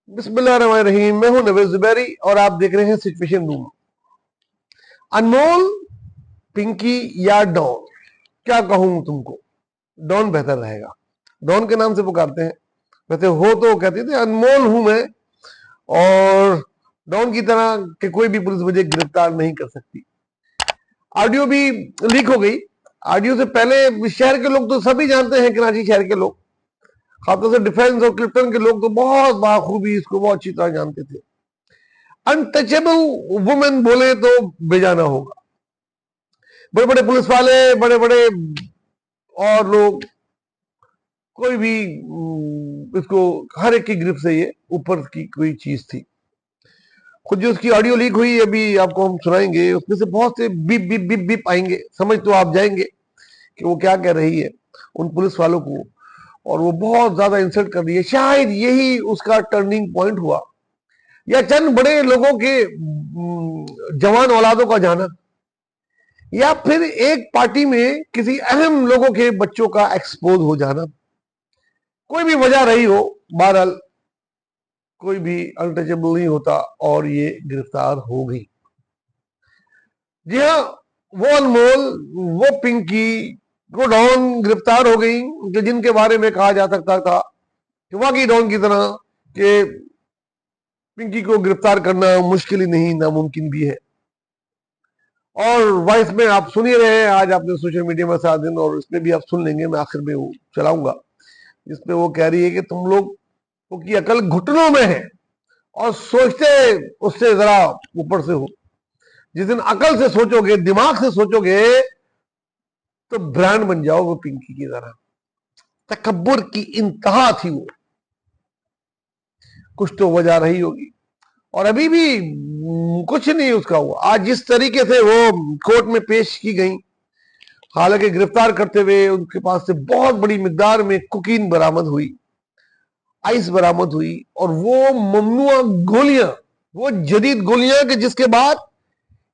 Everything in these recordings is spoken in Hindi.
बिस्मिल्लाहिर्रहमानिर्रहीम। मैं हूं नवेद जुबैरी और आप देख रहे हैं सिचुएशन रूम। अनमोल, पिंकी या डॉन, क्या कहूं तुमको? डॉन बेहतर रहेगा। डॉन के नाम से पुकारते हैं, वैसे हो तो कहते थे अनमोल हूं मैं, और डॉन की तरह के कोई भी पुलिस मुझे गिरफ्तार नहीं कर सकती। ऑडियो भी लीक हो गई। ऑडियो से पहले शहर के लोग तो सभी जानते हैं, कराची शहर के लोग, खासतौर से डिफेंस और क्लिफ्टन के लोग तो बहुत बाखूबी इसको बहुत अच्छी तरह जानते थे। अनटचेबल वुमेन बोले तो बेजाना होगा। बड़े बड़े पुलिस वाले, बड़े बड़े और लोग, कोई भी इसको हर एक की गिरफ्त से ये ऊपर की कोई चीज थी। खुद जो उसकी ऑडियो लीक हुई अभी आपको हम सुनाएंगे, उसमें से बहुत से बीप बीप बीप बीप आएंगे, समझ तो आप जाएंगे कि वो क्या कह रही है उन पुलिस वालों को, और वो बहुत ज्यादा इंसल्ट कर रही है। शायद यही उसका टर्निंग पॉइंट हुआ, या चंद बड़े लोगों के जवान औलादों का जाना, या फिर एक पार्टी में किसी अहम लोगों के बच्चों का एक्सपोज हो जाना। कोई भी वजह रही हो, बहरहाल कोई भी अनटचेबल नहीं होता और ये गिरफ्तार हो गई। जी हाँ, वो अनमोल, वो पिंकी, वो डॉन गिरफ्तार हो गई कि जिनके बारे में कहा जा सकता था कि वाकई डॉन की तरह कि पिंकी को गिरफ्तार करना मुश्किल ही नहीं, नामुमकिन भी है। और वॉइस में आप सुन ही रहे हैं, आज आपने सोशल मीडिया में 7 दिन, और इसमें भी आप सुन लेंगे, मैं आखिर में वो चलाऊंगा, जिसमें वो कह रही है कि तुम लोग की अकल घुटनों में है और सोचते उससे जरा ऊपर से हो। जिस दिन अकल से सोचोगे, दिमाग से सोचोगे, तो ब्रांड बन जाओगे पिंकी की तरह। तकब्बुर की इंतहा थी वो, कुछ तो वजह रही होगी, और अभी भी कुछ नहीं उसका हुआ। आज जिस तरीके से वो कोर्ट में पेश की गई, हालांकि गिरफ्तार करते हुए उनके पास से बहुत बड़ी मिकदार में कोकीन बरामद हुई, आइस बरामद हुई, और वो ममनुआ गोलियां, वो जदीद गोलियां कि जिसके बाद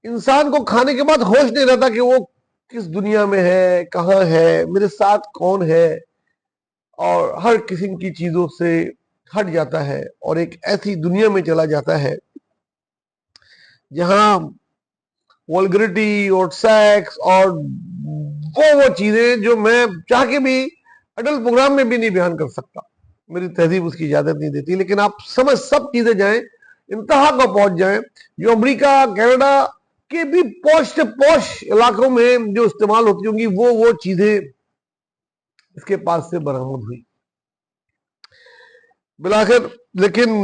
इंसान को खाने के बाद होश नहीं रहता कि वो किस दुनिया में है, कहां है, मेरे साथ कौन है, और हर किस्म की चीजों से हट जाता है और एक ऐसी दुनिया में चला जाता है जहां वल्गरिटी और सेक्स और वो चीजें जो मैं चाह के भी अडल्ट प्रोग्राम में भी नहीं बयान कर सकता, मेरी तहजीब उसकी इजाजत नहीं देती। लेकिन आप समझ सब चीजें जाएं, इंतहा को पहुंच जाएं, जो अमेरिका कनाडा के भी पॉश इलाकों में जो इस्तेमाल होती होंगी, वो चीजें इसके पास से बरामद हुई बिलाखिर। लेकिन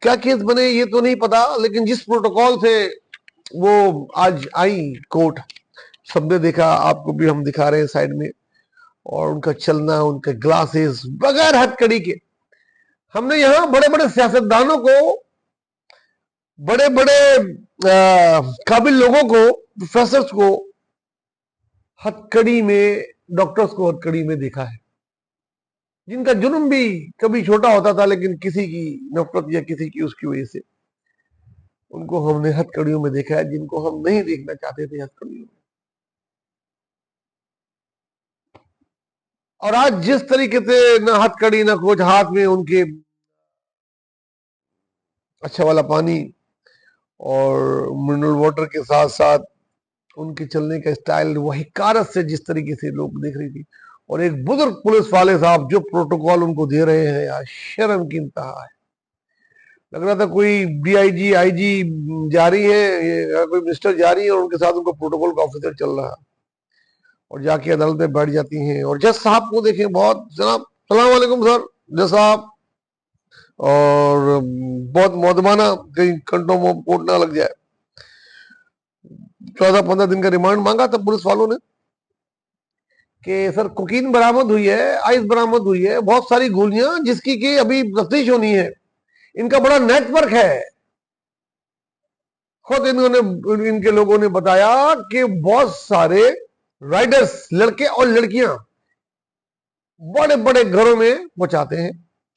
क्या केस बने ये तो नहीं पता, लेकिन जिस प्रोटोकॉल से वो आज आई कोर्ट, सबने देखा, आपको भी हम दिखा रहे हैं साइड में, और उनका चलना, उनके ग्लासेस बगैर हथकड़ी के। हमने यहां बड़े बड़े सियासतदानों को, बड़े बड़े काबिल लोगों को, प्रोफेसर्स को हथकड़ी में, डॉक्टर्स को हथकड़ी में देखा है, जिनका जुर्म भी कभी छोटा होता था, लेकिन किसी की नफरत या किसी की उसकी वजह से उनको हमने हथकड़ियों में देखा है, जिनको हम नहीं देखना चाहते थे हथकड़ियों में। और आज जिस तरीके से ना हथकड़ी ना कुछ, हाथ में उनके अच्छा वाला पानी और मिनरल वाटर के साथ साथ उनके चलने का स्टाइल, वही कारत से जिस तरीके से लोग देख रही थी, और एक बुजुर्ग पुलिस वाले साहब जो प्रोटोकॉल उनको दे रहे हैं, यार शर्म की इंतहा है। लग रहा था कोई डीआईजी आईजी जा रही है, या कोई मिनिस्टर जा रही है, और उनके साथ उनका प्रोटोकॉल का ऑफिसर चल रहा है, और जाके अदालत में बैठ जाती हैं। और जज साहब को देखें, बहुत जनाब सलाम वालेकुम सर, जज साहब, और बहुत मौदमाना, कहीं कंटों में कोट ना लग जाए। 14-15 दिन का रिमांड मांगा था पुलिस वालों ने कि सर कोकीन बरामद हुई है, आइस बरामद हुई है, बहुत सारी गोलियां, जिसकी कि अभी तफ्तीश होनी है, इनका बड़ा नेटवर्क है। खुद इन्होंने, इनके लोगों ने बताया कि बहुत सारे राइडर्स, लड़के और लड़कियां बड़े बड़े घरों में पहुंचाते हैं,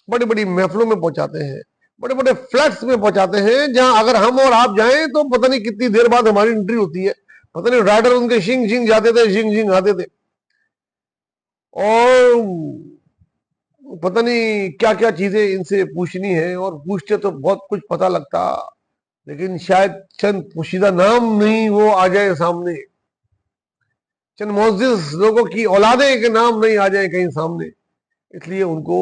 बड़ी बड़ी महफिलों में पहुंचाते हैं, बड़े बड़े फ्लैट्स में पहुंचाते हैं, जहां अगर हम और आप जाएं तो पता नहीं कितनी देर बाद हमारी एंट्री होती है। पता नहीं राइडर उनके शिंग शिंग जाते थे, शिंग शिंग आते थे, और पता नहीं क्या क्या चीजें इनसे पूछनी है, और पूछते तो बहुत कुछ पता लगता, लेकिन शायद चंद पोशीदा नाम नहीं वो आ जाए सामने, चंद मोअज़्ज़िज़ लोगों की औलादे के नाम नहीं आ जाए कहीं सामने, इसलिए उनको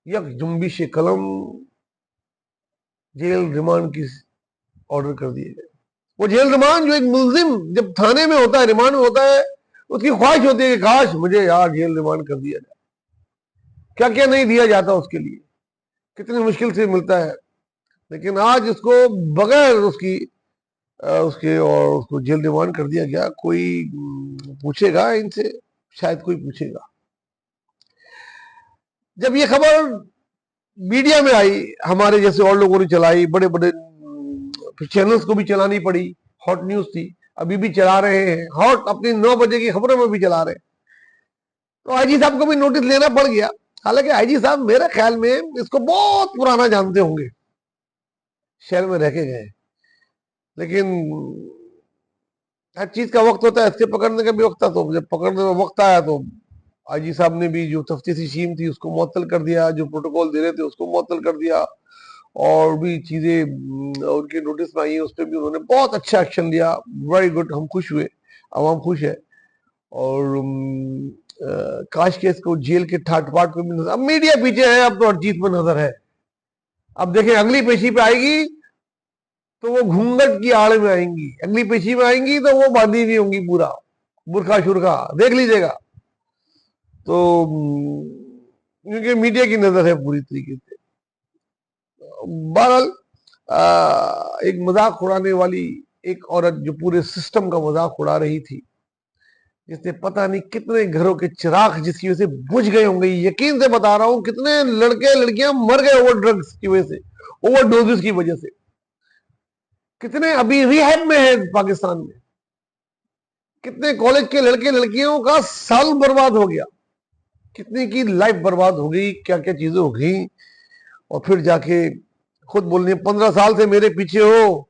यक जुम्बिश कलम जेल रिमांड की ऑर्डर कर दिए गए। वो जेल रिमांड जो एक मुल्जिम जब थाने में होता है, रिमांड में होता है, उसकी ख्वाहिश होती है कि काश मुझे यार जेल रिमांड कर दिया जाए। क्या क्या नहीं दिया जाता उसके लिए, कितनी मुश्किल से मिलता है, लेकिन आज उसको बगैर उसके और उसको जेल रिमांड कर दिया गया। कोई पूछेगा इनसे? शायद कोई पूछेगा। जब ये खबर मीडिया में आई, हमारे जैसे और लोगों ने चलाई, बड़े बड़े चैनल्स को भी चलानी पड़ी, हॉट न्यूज थी, अभी भी चला रहे हैं, हॉट अपनी 9 बजे की खबरों में भी चला रहे हैं, तो आईजी साहब को भी नोटिस लेना पड़ गया। हालांकि आईजी साहब मेरे ख्याल में इसको बहुत पुराना जानते होंगे, शहर में रह के गए, लेकिन हर चीज का वक्त होता है, इसके पकड़ने का भी वक्त था, तो जब पकड़ने में वक्त आया तो आईजी साहब ने भी जो तफ्तीशी टीम थी उसको मुअत्तल कर दिया, जो प्रोटोकॉल दे रहे थे उसको मुअत्तल कर दिया, और भी चीजें उनके नोटिस में आई है, उस पर भी उन्होंने बहुत अच्छा एक्शन लिया। वेरी गुड, हम खुश हुए, आवाम खुश है। और काश के इसको जेल के ठाट बाट को भी नजर, अब मीडिया पीछे है, अब तो हर चीज पर नजर है। अब देखें अगली पेशी पे आएगी तो वो घूंघट की आड़ में आएंगी, अगली पेशी में आएंगी तो वो बांधी हुई होंगी, पूरा बुरखा शुरखा देख लीजिएगा। तो क्योंकि मीडिया की नजर है पूरी तरीके से। बहरहाल एक मजाक उड़ाने वाली एक औरत जो पूरे सिस्टम का मजाक उड़ा रही थी, जिसने पता नहीं कितने घरों के चिराग जिसकी वजह से बुझ गए होंगे, यकीन से बता रहा हूं, कितने लड़के लड़कियां मर गए ओवर ड्रग्स की वजह से, ओवर डोजेस की वजह से, कितने अभी रिहैब में है पाकिस्तान में, कितने कॉलेज के लड़के लड़कियों का साल बर्बाद हो गया, कितने की लाइफ बर्बाद हो गई, क्या क्या चीजें हो गई, और फिर जाके खुद बोलनी 15 साल से मेरे पीछे हो,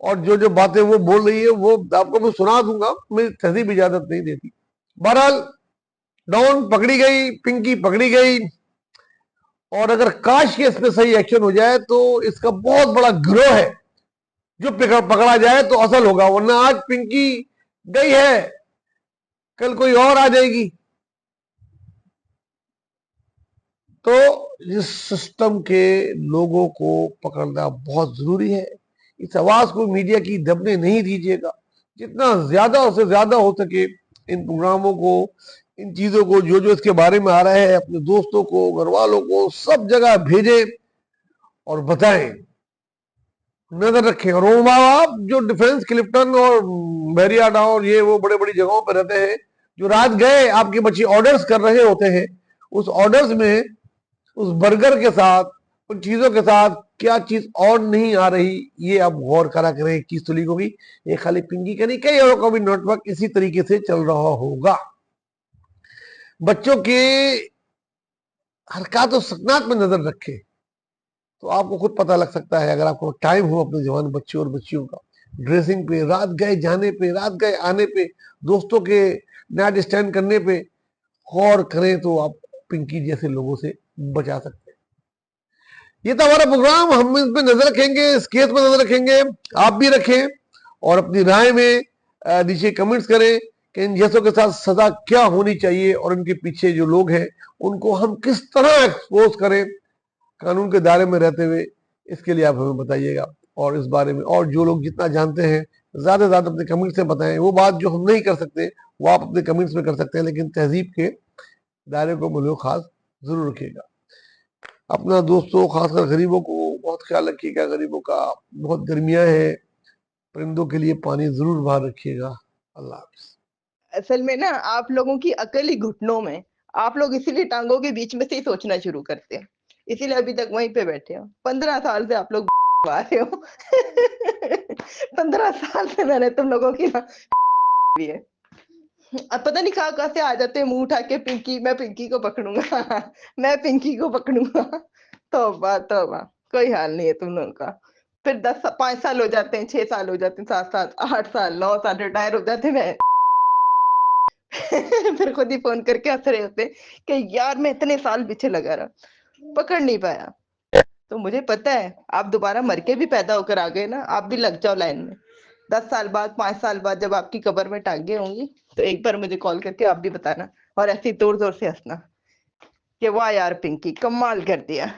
और जो जो बातें वो बोल रही है वो आपको मैं सुना दूंगा, मेरी तहजीब इजाजत नहीं देती। बहरहाल डॉन पकड़ी गई, पिंकी पकड़ी गई, और अगर काश के इस पे सही एक्शन हो जाए तो इसका बहुत बड़ा गिरोह है जो पकड़ा जाए तो असल होगा, वरना आज पिंकी गई है, कल कोई और आ जाएगी। तो इस सिस्टम के लोगों को पकड़ना बहुत जरूरी है। इस आवाज को मीडिया की दबने नहीं दीजिएगा, जितना ज्यादा से ज्यादा हो सके इन प्रोग्रामों को, इन चीजों को, जो जो इसके बारे में आ रहा है, अपने दोस्तों को, घर वालों को, सब जगह भेजें और बताएं, नजर रखें। और वो माँ बाप जो डिफेंस क्लिफ्टन और बैरियाडा और ये वो बड़े बड़ी जगहों पर रहते हैं, जो रात गए आपके बच्चे ऑर्डर्स कर रहे होते हैं, उस ऑर्डर्स में उस बर्गर के साथ, उन चीजों के साथ क्या चीज और नहीं आ रही, ये आप गौर करा करें। 21 तो लीक होगी, ये खाली पिंकी का नहीं, कई औरों का भी नेटवर्क इसी तरीके से चल रहा होगा। बच्चों के हरकत और सकनात में नजर रखें तो आपको खुद पता लग सकता है, अगर आपको टाइम हो अपने जवान बच्चों और बच्चियों का, ड्रेसिंग पे, रात गए जाने पे, रात गए आने पे, दोस्तों के नाइट स्टैंड करने पे गौर करें तो आप पिंकी जैसे लोगों से बचा सकते हैं। ये तो हमारा प्रोग्राम, हम इस पे नजर रखेंगे, इस केस पे नजर रखेंगे, आप भी रखें, और अपनी राय में नीचे कमेंट्स करें कि इन जैसों के साथ सजा क्या होनी चाहिए, और इनके पीछे जो लोग हैं उनको हम किस तरह एक्सपोज करें कानून के दायरे में रहते हुए, इसके लिए आप हमें बताइएगा। और इस बारे में और जो लोग जितना जानते हैं ज्यादा से ज्यादा अपने कमेंट्स में बताएं। वो बात जो हम नहीं कर सकते वो आप अपने कमेंट्स में कर सकते हैं, लेकिन तहजीब के दायरे को मौजूद खास जरूर रखिएगा। अपना दोस्तों, खासकर गरीबों को बहुत ख्याल रखिएगा, गरीबों का बहुत गर्मियां हैं, परिंदों के लिए पानी जरूर बाहर रखिएगा। अल्लाह हाफिज। असल में ना आप लोगों की अकल ही घुटनों में, आप लोग इसीलिए टांगों के बीच में से ही सोचना शुरू करते हैं, इसीलिए अभी तक वहीं पे बैठे हो। 15 साल से आप लोग आ रहे हो 15 साल से मैंने तुम लोगों की ना भी है। अब पता नहीं कहाँ कहाँ से आ जाते हैं मुंह उठा के, पिंकी, मैं पिंकी को पकड़ूंगा मैं पिंकी को पकड़ूंगा। तौबा तौबा, कोई हाल नहीं है तुम लोगों का। फिर 5 साल हो जाते हैं, 6 साल हो जाते हैं, 7 साल, 8 साल, 9 साल रिटायर हो जाते हैं। फिर खुद ही फोन करके हंस रहे होते कि यार मैं इतने साल पीछे लगा रहा, पकड़ नहीं पाया। तो मुझे पता है आप दोबारा मर के भी पैदा होकर आ गए ना, आप भी लग जाओ लाइन में। 10 साल बाद, 5 साल बाद जब आपकी कब्र में टांगे होंगी, तो एक बार मुझे कॉल करके आप भी बताना, और ऐसे ही जोर जोर से हंसना कि वाह यार पिंकी कमाल कर दिया।